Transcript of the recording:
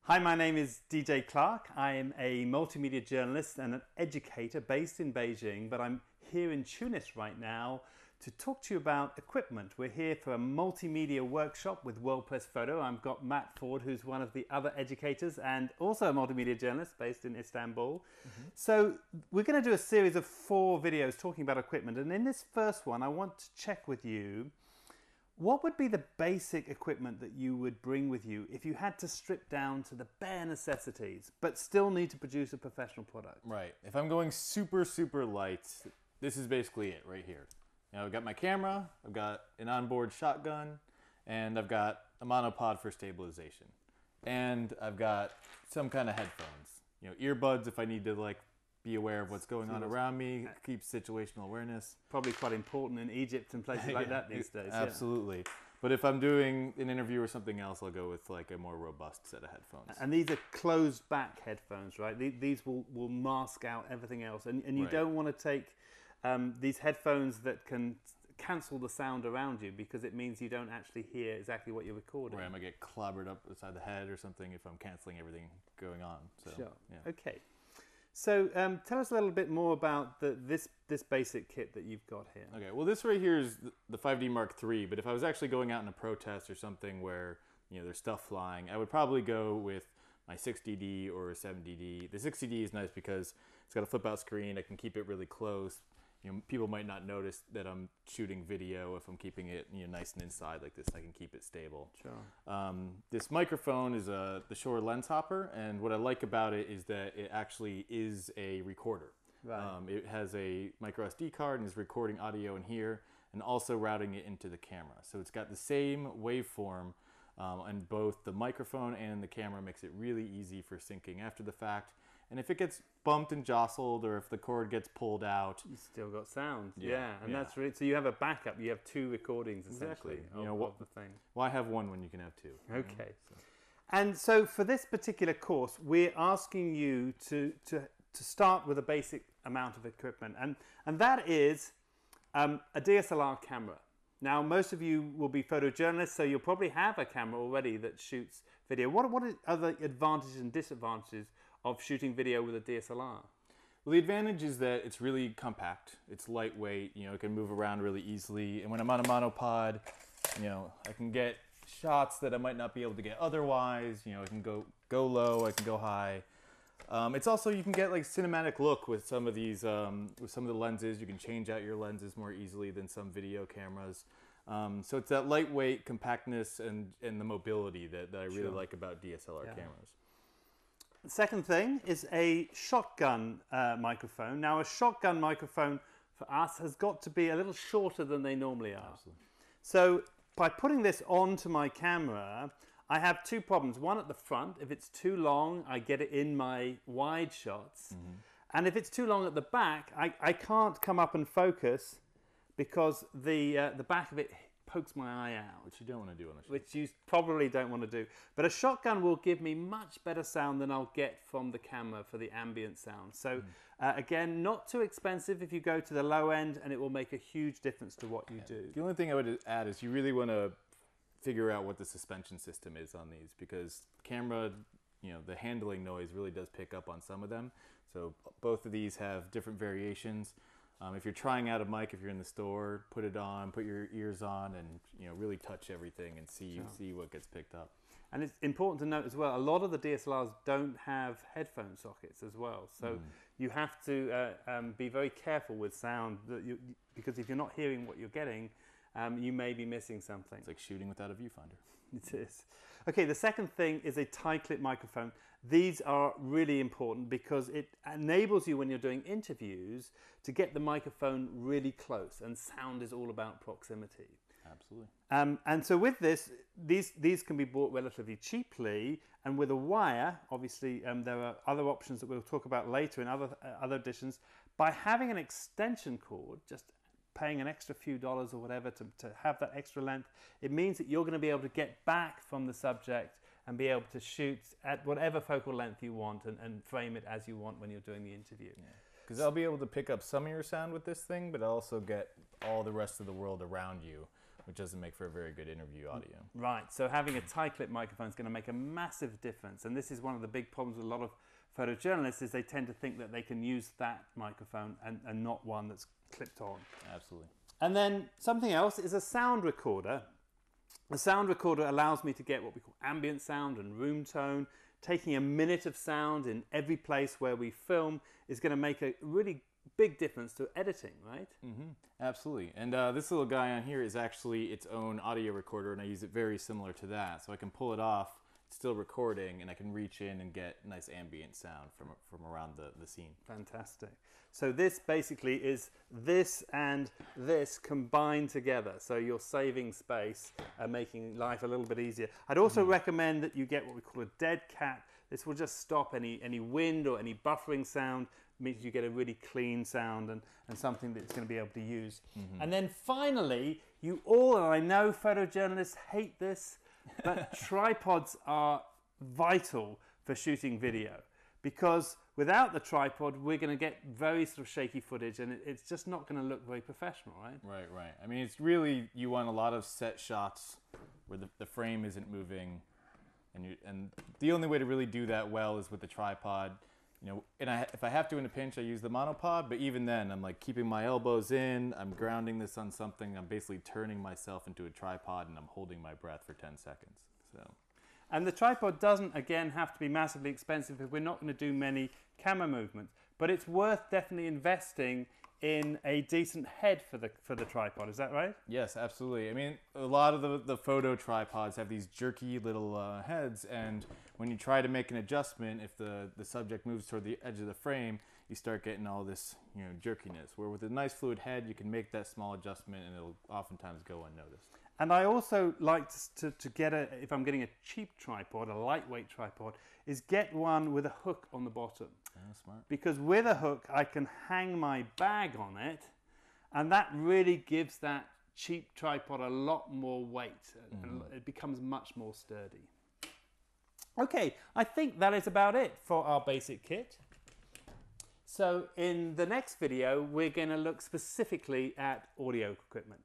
Hi, my name is DJ Clark. I am a multimedia journalist and an educator based in Beijing, but I'm here in Tunis right now to talk to you about equipment. We're here for a multimedia workshop with World Press Photo. I've got Matt Ford, who's one of the other educators and also a multimedia journalist based in Istanbul. So we're going to do a series of 4 videos talking about equipment, and in this first one I want to check with you what would be the basic equipment that you would bring with you if you had to strip down to the bare necessities, but still need to produce a professional product? Right. If I'm going super light, this is basically it right here. You know, I've got my camera, I've got an onboard shotgun, and I've got a monopod for stabilization. And I've got some kind of headphones. You know, earbuds if I need to be aware of what's going on around me, keep situational awareness. Probably quite important in Egypt and places like that these days. Absolutely. Yeah. But if I'm doing an interview or something else, I'll go with like a more robust set of headphones. And these are closed back headphones, right? These will mask out everything else. And you don't want to take these headphones that can cancel the sound around you, because it means you don't actually hear exactly what you're recording. Right, I might get clobbered up beside the head or something if I'm canceling everything going on. So, sure. Yeah. Okay. So tell us a little bit more about this basic kit that you've got here. Okay, well this right here is the 5D Mark III, but if I was actually going out in a protest or something where there's stuff flying, I would probably go with my 6DD or a 7DD. The 6DD is nice because it's got a flip out screen, I can keep it really close. People might not notice that I'm shooting video if I'm keeping it nice and inside like this. I can keep it stable. Sure. This microphone is the Shure lens hopper, and what I like about it is that it actually is a recorder. Right. It has a micro SD card and is recording audio in here and also routing it into the camera. So it's got the same waveform and both the microphone and the camera makes it really easy for syncing after the fact. And if it gets bumped and jostled, or if the cord gets pulled out, you still got sound. Yeah, and that's really, so you have a backup. You have 2 recordings essentially. Exactly. Of the thing. Why have one when you can have 2? Okay. And so for this particular course, we're asking you to start with a basic amount of equipment, and that is a DSLR camera. Now, most of you will be photojournalists, so you'll probably have a camera already that shoots video. What are the advantages and disadvantages of shooting video with a DSLR? Well, the advantage is that it's really compact. It's lightweight. It can move around really easily. And when I'm on a monopod, I can get shots that I might not be able to get otherwise. I can go low, I can go high. It's also, you can get like cinematic look with some of these, with some of the lenses. You can change out your lenses more easily than some video cameras. So it's that lightweight compactness and the mobility that I really like about DSLR cameras. The second thing is a shotgun microphone. Now, a shotgun microphone for us has got to be a little shorter than they normally are. Absolutely. So by putting this onto my camera, I have 2 problems. One at the front, if it's too long, I get it in my wide shots. Mm-hmm. And if it's too long at the back, I can't come up and focus because the back of it pokes my eye out. Which you don't want to do on a shotgun. Which you probably don't want to do. But a shotgun will give me much better sound than I'll get from the camera for the ambient sound. So again, not too expensive if you go to the low end, and it will make a huge difference to what you do. The only thing I would add is you really want to figure out what the suspension system is on these, because camera, the handling noise really does pick up on some of them. So both of these have different variations. If you're trying out a mic, if you're in the store, put it on, put your ears on, and really touch everything and see what gets picked up. And it's important to note as well, a lot of the DSLRs don't have headphone sockets as well. So you have to be very careful with sound, because if you're not hearing what you're getting, you may be missing something. It's like shooting without a viewfinder. It is. Okay, the second thing is a tie-clip microphone. These are really important because it enables you, when you're doing interviews, to get the microphone really close, and sound is all about proximity. Absolutely. And so with this, these can be bought relatively cheaply, and with a wire, obviously there are other options that we'll talk about later in other editions. By having an extension cord, just paying an extra few dollars or whatever to have that extra length, it means that you're going to be able to get back from the subject and be able to shoot at whatever focal length you want and frame it as you want when you're doing the interview. Because I'll be able to pick up some of your sound with this thing, but I'll also get all the rest of the world around you which doesn't make for a very good interview audio. Right, so having a tie clip microphone is going to make a massive difference, and this is one of the big problems with a lot of photojournalists is they tend to think that they can use that microphone and not one that's clipped on. Absolutely. And then something else is a sound recorder. A sound recorder allows me to get what we call ambient sound and room tone. Taking a minute of sound in every place where we film is going to make a really big difference to editing, right? Mm-hmm. Absolutely. And this little guy on here is actually its own audio recorder, and I use it very similar to that. So I can pull it off, it's still recording, and I can reach in and get nice ambient sound from around the scene. Fantastic. So this basically is this and this combined together. So you're saving space and making life a little bit easier. I'd also recommend that you get what we call a dead cat. This will just stop any wind or any buffering sound. It means you get a really clean sound and something that it's going to be able to use. And then finally, you all, and I know photojournalists hate this, but tripods are vital for shooting video, because without the tripod, we're going to get very sort of shaky footage, and it's just not going to look very professional, right? Right. I mean, it's really, you want a lot of set shots where the frame isn't moving, and the only way to really do that well is with the tripod. You know, and if I have to in a pinch, I use the monopod, but even then, I'm like keeping my elbows in, I'm grounding this on something, I'm basically turning myself into a tripod, and I'm holding my breath for 10 seconds. So. And the tripod doesn't, again, have to be massively expensive if we're not going to do many camera movements, but it's worth definitely investing in a decent head for the tripod. Is that right? Yes, absolutely. I mean, a lot of the photo tripods have these jerky little heads, and when you try to make an adjustment, if the subject moves toward the edge of the frame, you start getting all this, you know, jerkiness. Where with a nice fluid head, you can make that small adjustment, and it'll oftentimes go unnoticed. And I also like to get if I'm getting a cheap tripod, a lightweight tripod, is get one with a hook on the bottom. Oh, smart. Because with a hook, I can hang my bag on it, and that really gives that cheap tripod a lot more weight, and it becomes much more sturdy. Okay, I think that is about it for our basic kit. So in the next video, we're going to look specifically at audio equipment.